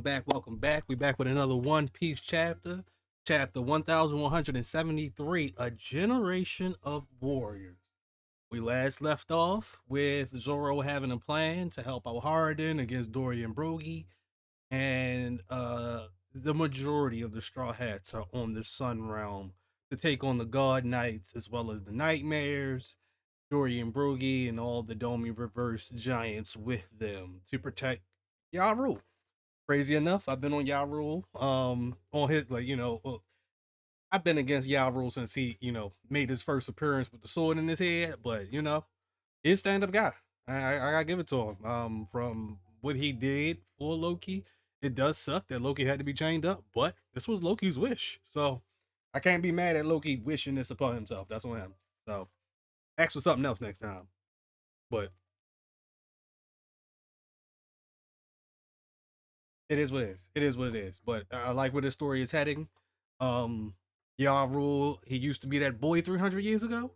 back, welcome back. We back with another One Piece chapter, chapter 1173, A Generation of Warriors. We last left off with Zoro having a plan to help out Hardin against Dory and Brogy, and the majority of the Straw Hats are on the Sun Realm to take on the God Knights as well as the Nightmares, Dory and Brogy, and all the Domi Reverse Giants with them to protect Yaru. Crazy enough, I've been on Ya Rule. On his I've been against Ya Rule since he, made his first appearance with the sword in his head. But he's a stand up guy. I gotta give it to him. From what he did for Loki, it does suck that Loki had to be chained up, but this was Loki's wish, so I can't be mad at Loki wishing this upon himself. That's on him. So ask for something else next time. But it is what it is. It is what it is. But I like where this story is heading. Y'all rule. He used to be that boy 300 years ago.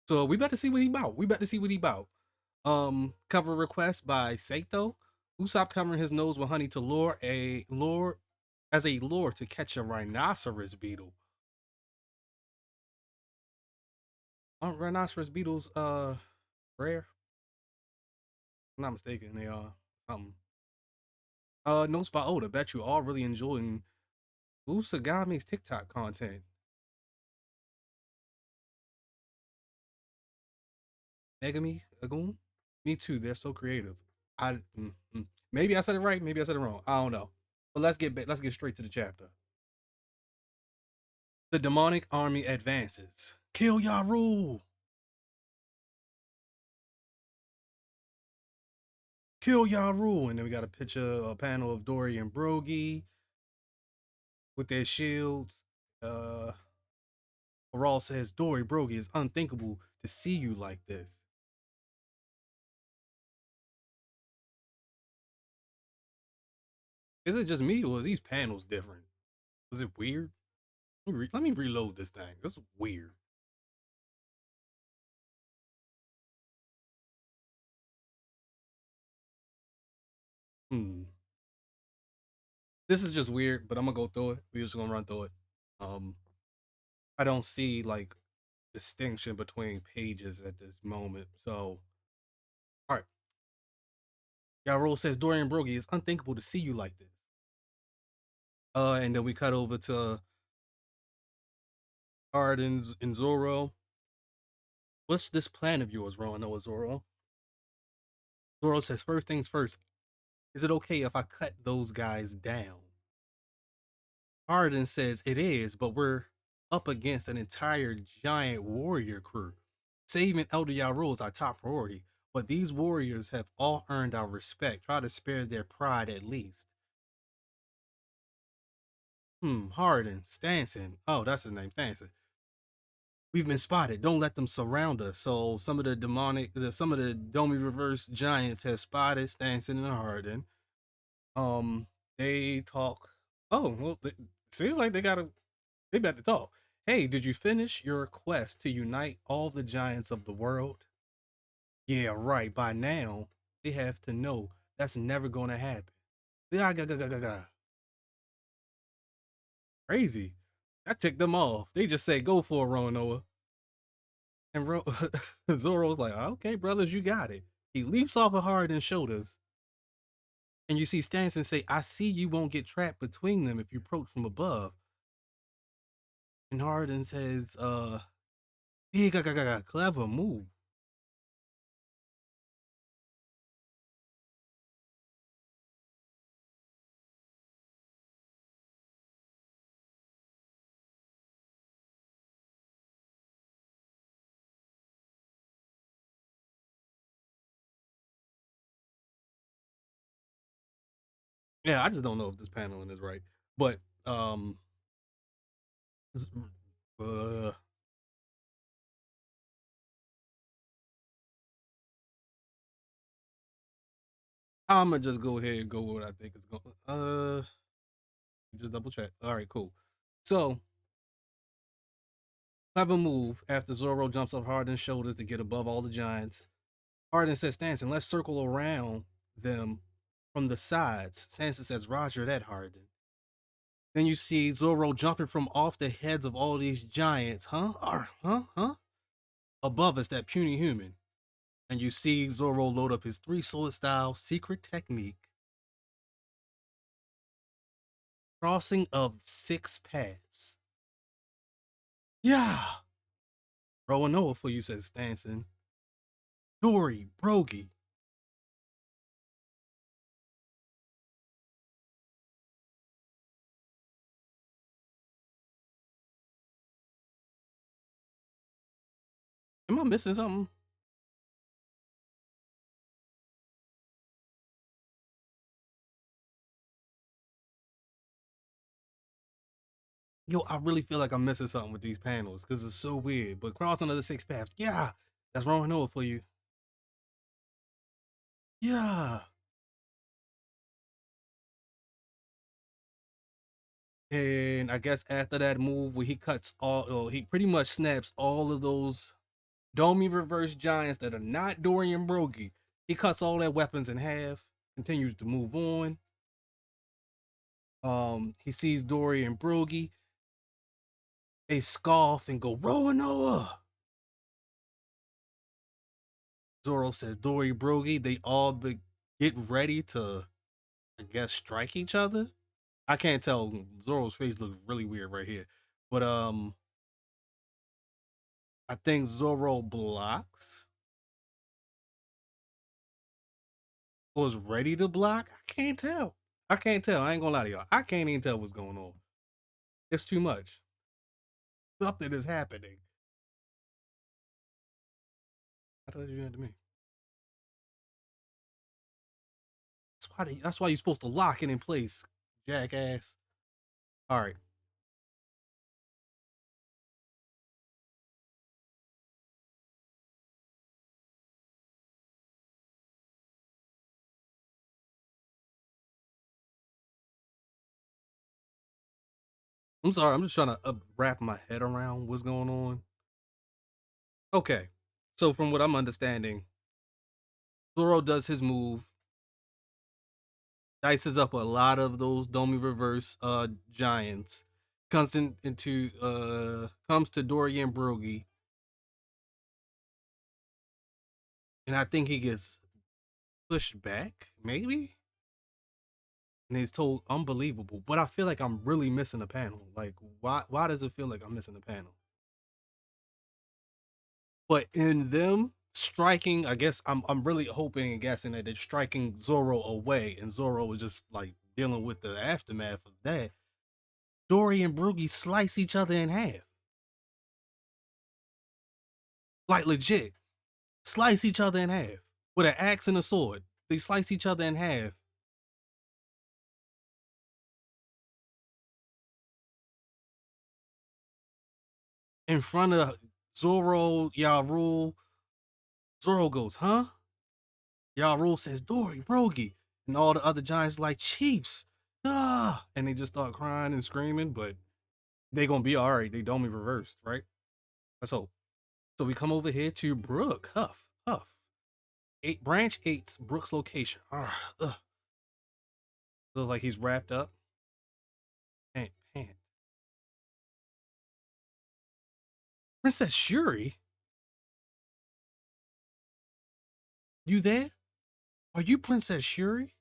So we about to see what he about. We about to see what he about. Cover request by Sato. Usopp covering his nose with honey to lure as a lure to catch a rhinoceros beetle. Aren't rhinoceros beetles rare? If I'm not mistaken. They are something. Notes by Oda. Bet you all really enjoying Usagame's TikTok content. Megami Agun. Me too. They're so creative. Maybe I said it right. Maybe I said it wrong. I don't know. But let's get straight to the chapter. The demonic army advances. Kill Yaru. Kill Yaru. And then we got a picture, a panel of Dory and Brogy with their shields. Raw says, Dory, Brogy, it's unthinkable to see you like this. Is it just me or is these panels different? Was it weird? Let me reload this thing. This is weird. Hmm. This is just weird, but I'm gonna go through it. We're just gonna run through it. Um, I don't see like distinction between pages at this moment. So, all right. Yarol says Dorian Brogy, it's unthinkable to see you like this. And then we cut over to Arden's and Zoro. What's this plan of yours, Noah Zoro? Zoro says, first things first, is it okay if I cut those guys down? Arden says it is, but we're up against an entire giant warrior crew. Saving Elder Yarul is our top priority, but these warriors have all earned our respect. Try to spare their pride at least. Harden, Stanson. Oh, that's his name, Stanson. We've been spotted. Don't let them surround us. So some of the Domi Reverse Giants have spotted Stanson and Harden. Um, they talk. Oh, well, it seems like they about to talk. Hey, did you finish your quest to unite all the giants of the world? Yeah, right. By now, they have to know that's never going to happen. Crazy. That ticked them off. They just say, go for it, Roanoa. And Zoro's like, okay, brothers, you got it. He leaps off of Harden's shoulders. And you see Stanson say, I see you won't get trapped between them if you approach from above. And Harden says, yeah, clever move. Yeah, I just don't know if this paneling is right. But uh I'ma just go ahead and go with what I think is going. Just double check. All right, cool. So clever move after Zoro jumps off Harden's shoulders to get above all the giants. Harden says, Stanson, let's circle around them from the sides. Sansa says, Roger that, Harden. Then you see Zoro jumping from off the heads of all these giants. Huh? Huh? Above us, that puny human. And you see Zoro load up his three sword style secret technique. Crossing of six paths. Yeah. Roanoa for you, says Stanson. Dory, Brogy. Am I missing something? Yo, I really feel like I'm missing something with these panels because it's so weird. But crossing of the six paths. Yeah. That's Roanoa for you. Yeah. And I guess after that move where he cuts all, he pretty much snaps all of those Domi reverse giants that are not Dorian Brogy. He cuts all their weapons in half, continues to move on. He sees Dory and Brogy. They scoff and go, Roanoa. Zoro says, Dory, Brogy, they all get ready to, I guess, strike each other. I can't tell. Zoro's face looks really weird right here. But I think Zoro blocks or is ready to block. I can't tell. I can't tell. I ain't gonna lie to y'all. I can't even tell what's going on. It's too much. Something is happening. How did you do that to me? That's why you're supposed to lock it in place, jackass. All right. I'm sorry. I'm just trying to wrap my head around what's going on. Okay. So from what I'm understanding, Zoro does his move, dices up a lot of those Domi reverse giants, comes to Dorian Brogy, and I think he gets pushed back, maybe? And he's told unbelievable. But I feel like I'm really missing a panel. Like, why does it feel like I'm missing a panel? But in them striking, I guess I'm really hoping and guessing that they're striking Zoro away, and Zoro is just like dealing with the aftermath of that. Dory and Broogie slice each other in half. Like legit. Slice each other in half. With an axe and a sword. They slice each other in half. In front of Zoro, Yarul. Zoro goes, huh? Yarul says, Dory, Brogy. And all the other giants like, Chiefs. Ah. And they just start crying and screaming, but they gonna be all right. They don't be reversed, right? Let's hope. So we come over here to Brook. Huff. Branch 8's Brook's location. Ugh. Looks like he's wrapped up. Pant. Princess Shuri? You there? Are you Princess Shuri?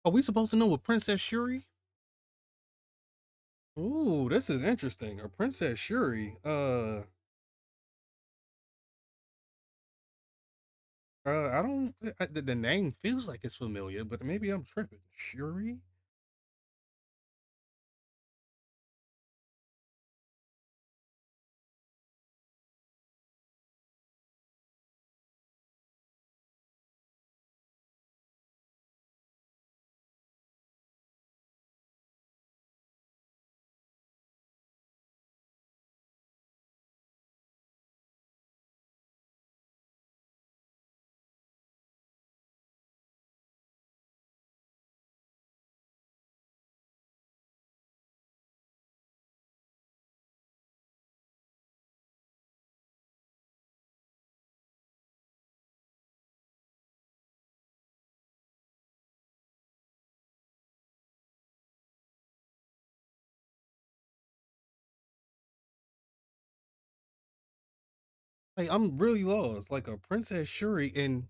Are we supposed to know what Princess Shuri? Ooh, this is interesting. A Princess Shuri. I don't. The name feels like it's familiar, but maybe I'm tripping. Shuri. Like I'm really lost. Like a Princess Shuri in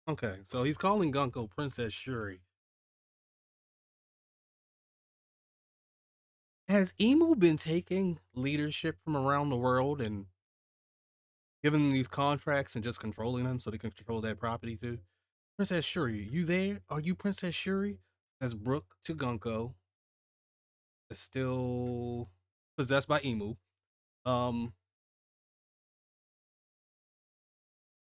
okay, so he's calling Gunko Princess Shuri. Has Emu been taking leadership from around the world and giving them these contracts and just controlling them so they can control that property too? Princess Shuri, you there? Are you Princess Shuri? As Brooke to Gunko is still possessed by Emu. Um,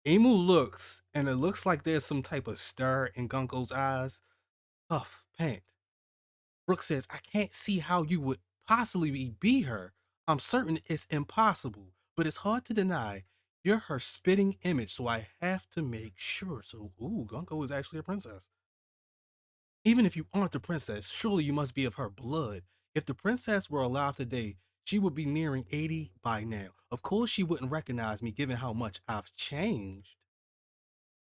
Emu looks, and it looks like there's some type of stir in Gunko's eyes. Puff, pant. Brooke says, I can't see how you would possibly be her. I'm certain it's impossible, but it's hard to deny. You're her spitting image, so I have to make sure. So, ooh, Gunko is actually a princess. Even if you aren't the princess, surely you must be of her blood. If the princess were alive today, she would be nearing 80 by now. Of course, she wouldn't recognize me given how much I've changed.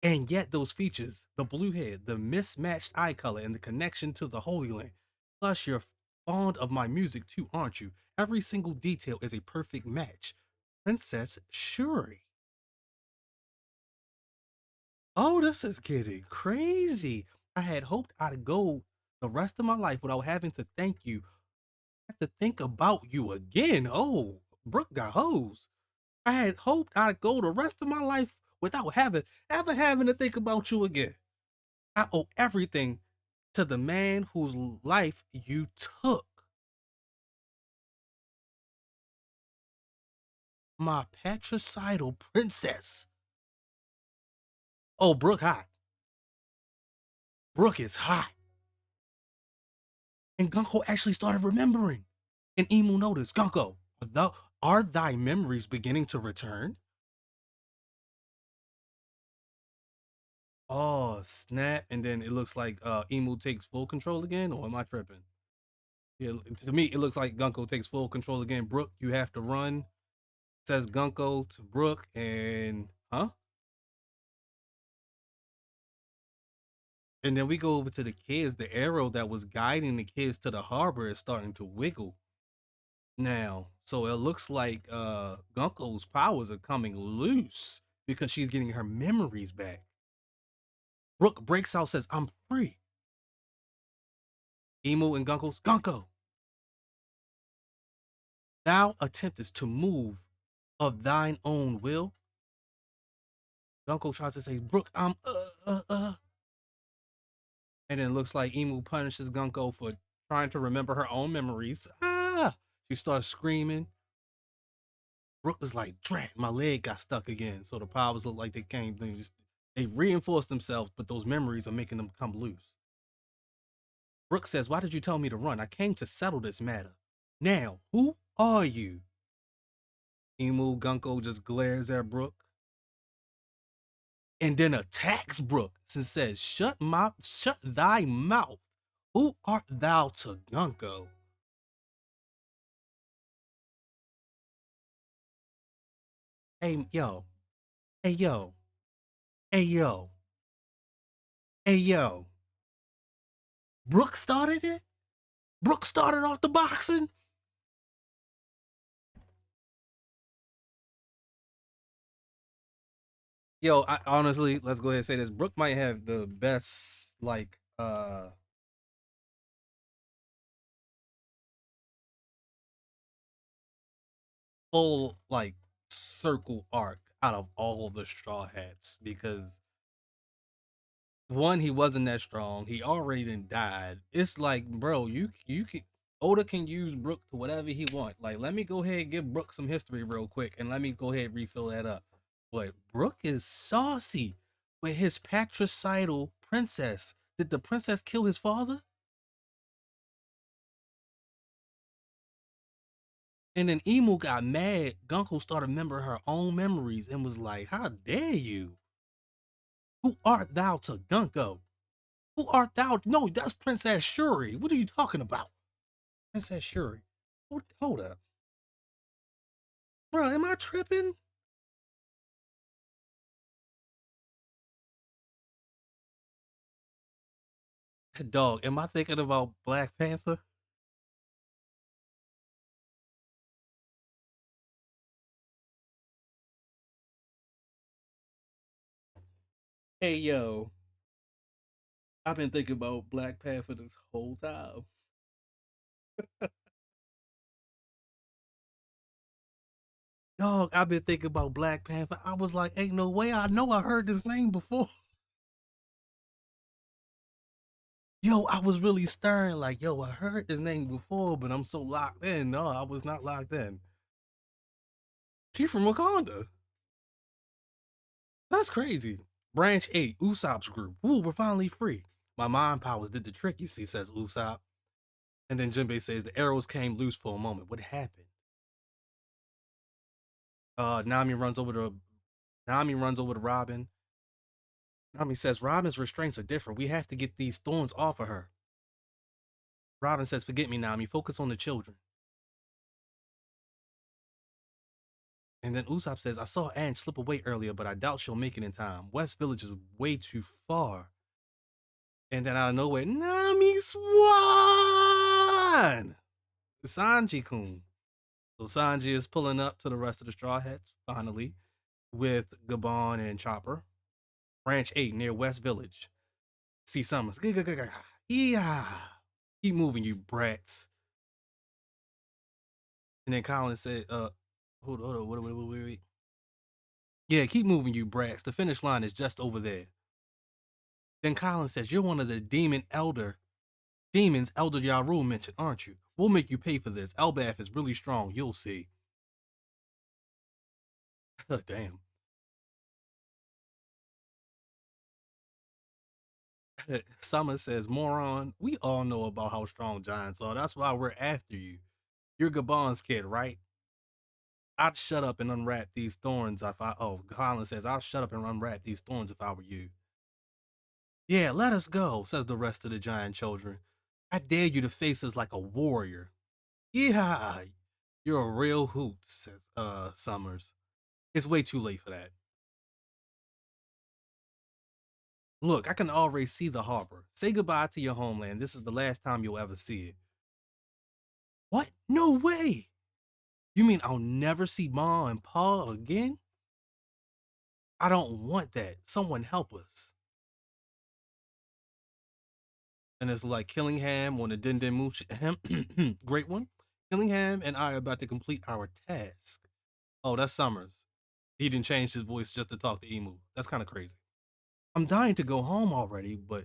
And yet, those features, the blue head, the mismatched eye color, and the connection to the Holy Land. Plus, you're fond of my music too, aren't you? Every single detail is a perfect match. Princess Shuri. Oh, this is getting crazy. I had hoped I'd go the rest of my life without having to thank you. I have to think about you again. Oh, Brooke got hoes. I had hoped I'd go the rest of my life without having to think about you again. I owe everything to the man whose life you took. My patricidal princess. Oh, Brooke hot. Brooke is hot. And Gunko actually started remembering. And Emu noticed, Gunko, are thy memories beginning to return? Oh, snap. And then it looks like Emu takes full control again, or am I tripping? Yeah, to me, it looks like Gunko takes full control again. Brooke, you have to run. Says Gunko to Brooke, and huh? And then we go over to the kids. The arrow that was guiding the kids to the harbor is starting to wiggle now. So it looks like Gunko's powers are coming loose because she's getting her memories back. Brooke breaks out, says, I'm free. Emu and Gunko's, Gunko, thou attemptest to move of thine own will. Gunko tries to say, Brooke, And then it looks like Emu punishes Gunko for trying to remember her own memories. Ah! She starts screaming. Brooke is like, drat, my leg got stuck again. So the powers look like they reinforce themselves, but those memories are making them come loose. Brooke says, why did you tell me to run? I came to settle this matter. Now, who are you? Emu Gunko just glares at Brooke and then attacks Brooke and says, shut thy mouth. Who art thou to Gunko? Hey, yo, hey, yo, hey, yo, hey, yo. Brooke started it? Brooke started off the boxing? Yo, I, honestly, let's go ahead and say this. Brooke might have the best, like, full, like, circle arc out of all the Straw Hats because one, he wasn't that strong. He already done died. It's like, bro, you can Oda can use Brook to whatever he want. Like, let me go ahead and give Brook some history real quick, and let me go ahead and refill that up. But Brook is saucy with his patricidal princess. Did the princess kill his father? And then Emu got mad. Gunko started remembering her own memories and was like, "How dare you? Who art thou to Gunko? Who art thou? No, that's Princess Shuri. What are you talking about?" Princess Shuri. Hold up. Bro, am I tripping? Dog, am I thinking about Black Panther? Hey yo, I've been thinking about Black Panther this whole time. Dog, I've been thinking about Black Panther. I was like, ain't no way. I know I heard this name before. Yo, I was really stirring. Like, yo, I heard this name before, but I'm so locked in. No, I was not locked in. She from Wakanda. That's crazy. Branch 8, Usopp's group. Ooh, we're finally free. My mind powers did the trick, you see, says Usopp. And then Jinbei says the arrows came loose for a moment. What happened? Nami runs over to Robin. Nami says Robin's restraints are different. We have to get these thorns off of her. Robin says, forget me, Nami. Focus on the children. And then Usopp says, I saw Ange slip away earlier, but I doubt she'll make it in time. West Village is way too far. And then out of nowhere, Nami Swan! Sanji-kun. So Sanji is pulling up to the rest of the Straw Hats, finally, with Gabon and Chopper. Branch 8 near West Village. See Summers. Yeah. Keep moving, you brats. And then Colin said, hold on, wait. Yeah, keep moving, you brats. The finish line is just over there. Then Colin says, you're one of the demons Elder Yaru mentioned, aren't you? We'll make you pay for this. Elbaf is really strong, you'll see. Damn. Summer says, moron, we all know about how strong giants are. That's why we're after you. You're Gabon's kid, right? I'd shut up and unwrap these thorns if I. Oh, Colin says, I'll shut up and unwrap these thorns if I were you. Yeah, let us go, says the rest of the giant children. I dare you to face us like a warrior. Yeah, you're a real hoot, says Summers. It's way too late for that. Look, I can already see the harbor. Say goodbye to your homeland. This is the last time you'll ever see it. What? No way! You mean I'll never see Ma and Pa again? I don't want that. Someone help us. And it's like Killingham on the Din Din Mooch. Great one. Killingham and I are about to complete our task. Oh, that's Summers. He didn't change his voice just to talk to Emu. That's kind of crazy. I'm dying to go home already, but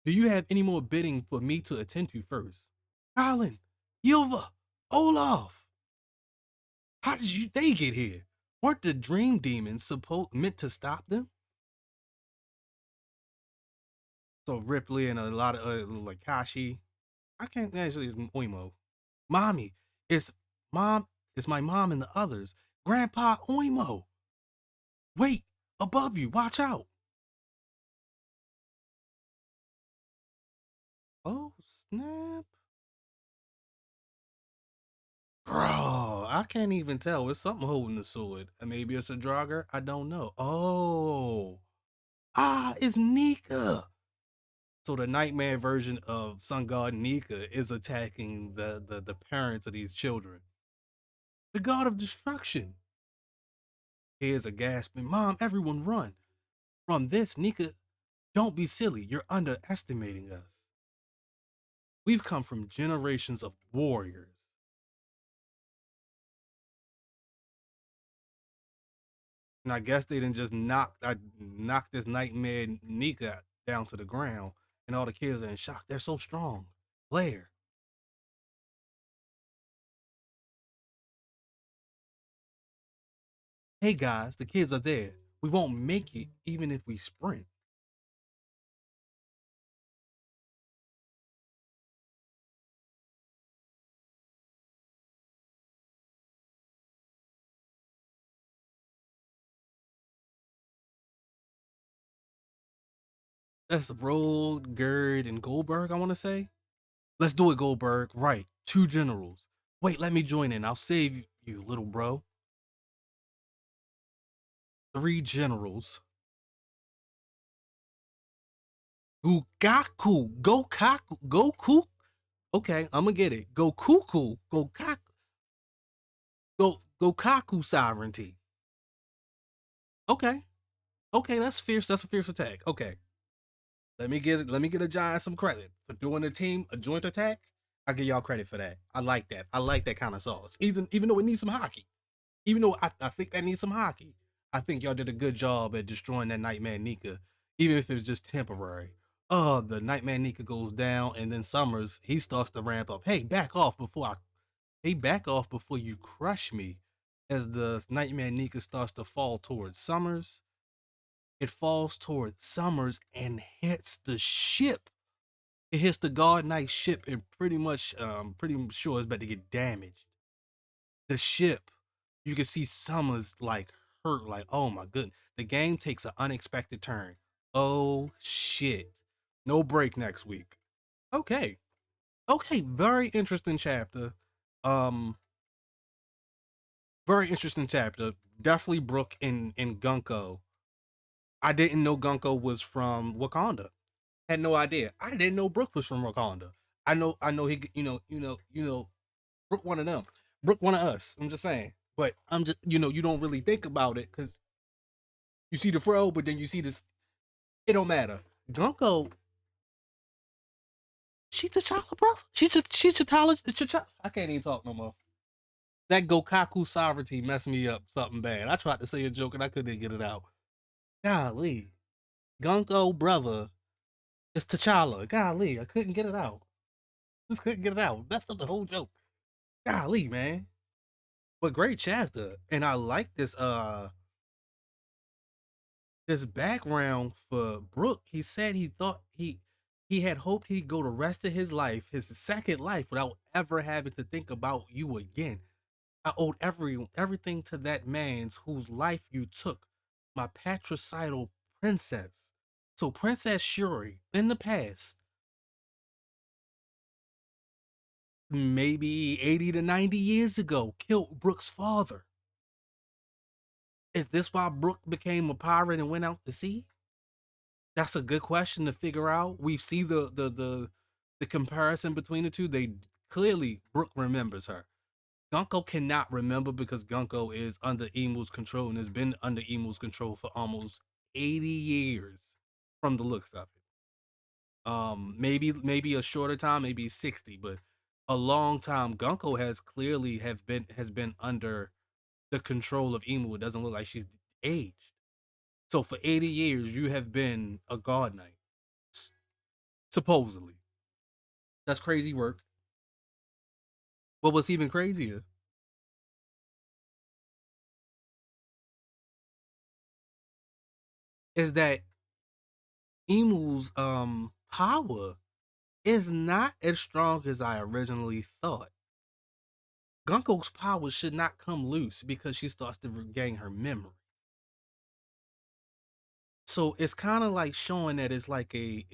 do you have any more bidding for me to attend to first? Colin, Yilva, Olaf. How did they get here? Weren't the dream demons supposed meant to stop them? So Ripley and a lot of like Kashi. I can't actually. It's Oimo. Mommy, it's mom. It's my mom and the others. Grandpa Oimo. Wait, above you. Watch out. Oh snap. Bro, I can't even tell. It's something holding the sword. Maybe it's a Draugr. I don't know. Oh. It's Nika. So the nightmare version of Sun God Nika is attacking the parents of these children. The god of destruction. Here's a gasping, Mom, everyone run. From this, Nika, don't be silly. You're underestimating us. We've come from generations of warriors. And I guess they didn't just knock this nightmare Nika down to the ground, and all the kids are in shock. They're so strong. Blair. Hey guys, the kids are there. We won't make it even if we sprint. That's Road, Gerd, and Goldberg, I want to say. Let's do it, Goldberg. Right. Two generals. Wait, let me join in. I'll save you, little bro. Three generals. Gugaku, Gokaku, Goku. Okay, I'm gonna get it. Gokuku, Gokaku, Gokaku sovereignty. Okay, okay, that's fierce. That's a fierce attack. Okay, let me get it. Let me get a giant some credit for doing a joint attack. I give y'all credit for that. I like that. I like that kind of sauce. Even though it needs some hockey. Even though I think that needs some hockey. I think y'all did a good job at destroying that Nightman Nika, even if it was just temporary. The Nightman Nika goes down, and then Summers he starts to ramp up. Hey, back off before I. Hey, back off before you crush me. As the Nightman Nika starts to fall towards Summers, it falls towards Summers and hits the ship. It hits the Guard Knight ship and pretty sure it's about to get damaged. The ship, you can see Summers like hurt, like, oh my goodness. The game takes an unexpected turn. Oh shit. No break next week. Okay. Okay, very interesting chapter. Um, very interesting chapter. Definitely Brook in Gunko. I didn't know Gunko was from Wakanda. Had no idea. I didn't know Brook was from Wakanda. I know he Brook one of them. Brook one of us. I'm just saying. But I'm just you don't really think about it because you see the fro, but then you see this. It don't matter. Gunko, she T'Challa, bro. She T'Challa. I can't even talk no more. That Gokaku sovereignty messed me up something bad. I tried to say a joke and I couldn't get it out. Golly, Gunko brother is T'Challa. Golly, I couldn't get it out. Just couldn't get it out. Messed up the whole joke. Golly, man. But great chapter, and I like this background for Brooke. He said he thought he had hoped he'd go the rest of his life, his second life, without ever having to think about you again. I owed everything to that man's whose life you took, my patricidal princess. So Princess Shuri, in the past, maybe 80 to 90 years ago, killed Brooke's father. Is this why Brooke became a pirate and went out to sea? That's a good question to figure out. We see the comparison between the two. They clearly Brooke remembers her. Gunko cannot remember because Gunko is under Emu's control and has been under Emu's control for almost 80 years from the looks of it. Maybe a shorter time, maybe 60, but a long time. Gunko has been under the control of Emu. It doesn't look like she's aged. So for 80 years, you have been a god knight, supposedly. That's crazy work. But what's even crazier is that Emu's power is not as strong as I originally thought. Gunko's power should not come loose because she starts to regain her memory. So it's kind of like showing that it's like a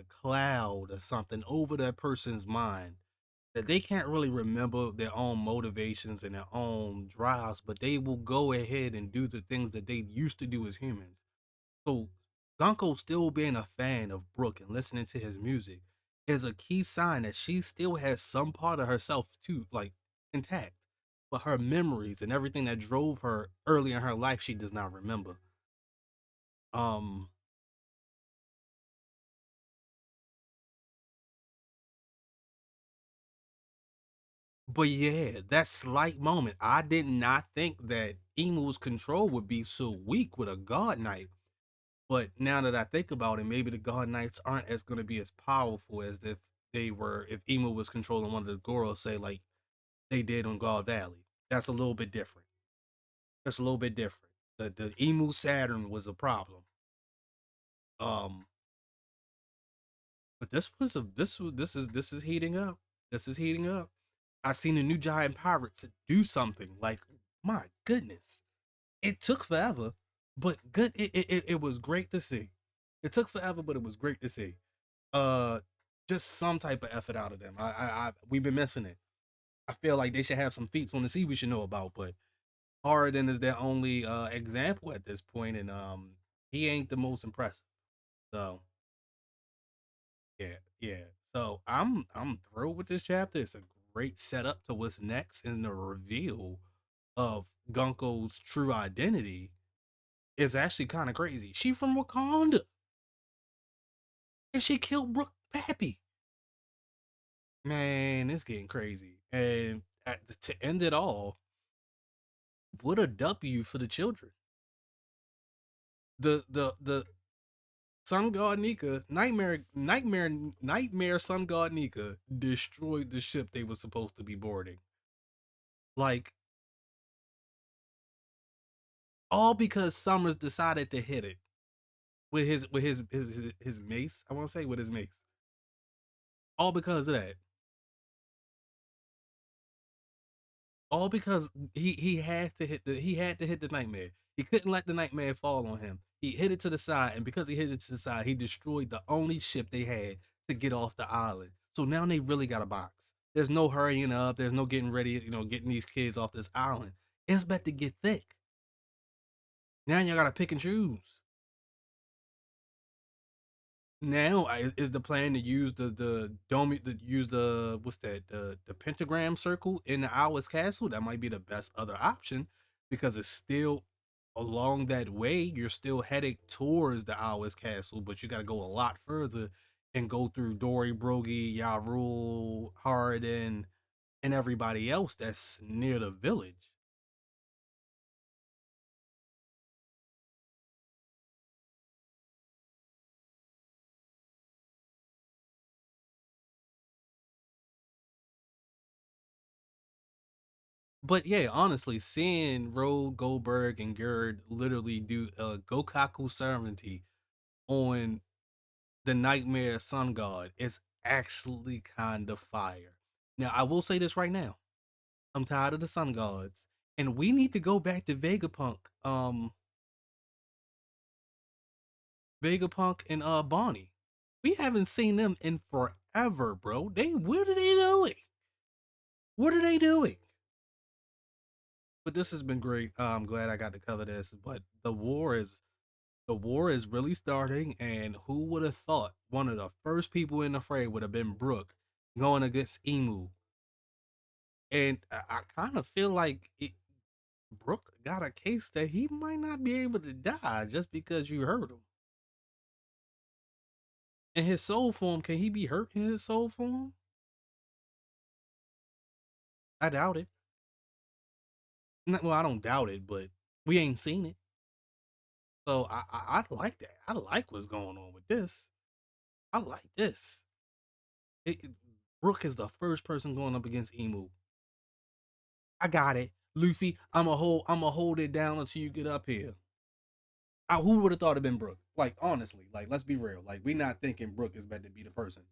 cloud or something over that person's mind that they can't really remember their own motivations and their own drives, but they will go ahead and do the things that they used to do as humans. So Gonko still being a fan of Brooke and listening to his music is a key sign that she still has some part of herself too, like intact. But her memories and everything that drove her early in her life, she does not remember. Um, but yeah, that slight moment, I did not think that Emu's control would be so weak with a God Knight. But now that I think about it, maybe the God Knights aren't as going to be as powerful as if if Emu was controlling one of the Goros, say like they did on God Valley. That's a little bit different. That's a little bit different. The Emu Saturn was a problem. Um, but this is heating up. This is heating up. I seen the new giant pirates do something like my goodness. It took forever, but good. It was great to see. It took forever, but it was great to see. Uh, just some type of effort out of them. We've been missing it. I feel like they should have some feats on the sea we should know about, but Harden is their only example at this point, and he ain't the most impressive. So Yeah, yeah. So I'm thrilled with this chapter. It's a great setup to what's next, and the reveal of Gunko's true identity is actually kind of crazy. She from Wakanda, and she killed Brooke Pappy. Man, it's getting crazy. And to end it all, what a W for the children. The Sun God Nika, Nightmare Sun God Nika destroyed the ship they were supposed to be boarding. Like, all because Summers decided to hit it with his mace. I want to say with his mace. All because of that. All because he had to hit the nightmare. He couldn't let the nightmare fall on him. He hit it to the side, and because he hit it to the side, he destroyed the only ship they had to get off the island. So now they really got a box. There's no hurrying up. There's no getting ready. Getting these kids off this island. It's about to get thick. Now y'all gotta pick and choose. Now is the plan to use the dome, use the what's that, the pentagram circle in the Owl's castle. That might be the best other option, because it's still along that way. You're still heading towards the Owl's castle, but you got to go a lot further and go through Dory Brogy, Yarul, Harden, and everybody else that's near the village. But yeah, honestly, seeing Rogue, Goldberg, and Gerd literally do a Gokaku sovereignty on the Nightmare Sun God is actually kind of fire. Now, I will say this right now. I'm tired of the Sun Gods, and we need to go back to Vegapunk. Vegapunk and Bonnie. We haven't seen them in forever, bro. What are they doing? What are they doing? But this has been great. I'm glad I got to cover this. But the war is really starting, and who would have thought one of the first people in the fray would have been Brook going against Emu? And I kind of feel like Brook got a case that he might not be able to die just because you hurt him. In his soul form, can he be hurt in his soul form? I doubt it. Well, I don't doubt it, but we ain't seen it. So I like that. I like what's going on with this. I like this. It, Brook is the first person going up against Emu. I got it, Luffy. I'm a hold it down until you get up here. Who would have thought it been Brook? Like, honestly, like, let's be real. Like, we not thinking Brook is better to be the person.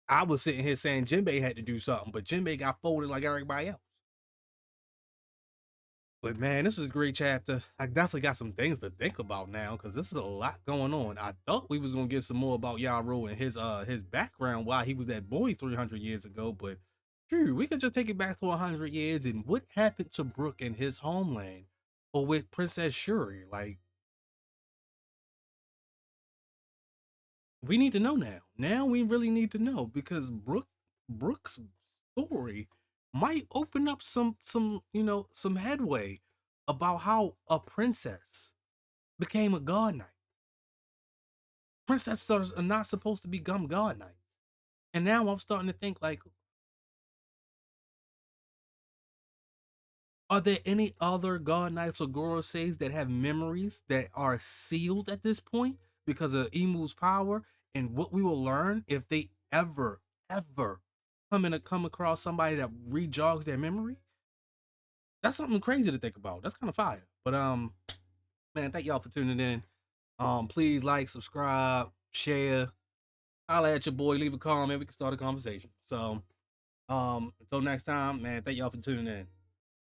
I was sitting here saying Jinbei had to do something, but Jinbei got folded like everybody else. But man, this is a great chapter. I definitely got some things to think about now, because this is a lot going on. I thought we was gonna get some more about Yaro and his background, why he was that boy 300 years ago, but true, we could just take it back to 100 years and what happened to Brook in his homeland, or with Princess Shuri. Like, we need to know now. Now we really need to know, because Brook's story might open up some headway about how a princess became a god knight. Princesses are not supposed to become god knights. And now I'm starting to think, like, are there any other god knights or Goroseis that have memories that are sealed at this point because of Emu's power? And what we will learn if they ever come across somebody that rejogs their memory? That's something crazy to think about. That's kind of fire. But man, thank y'all for tuning in. Please like, subscribe, share, holla at your boy, leave a comment. We can start a conversation. So until next time, man, thank y'all for tuning in.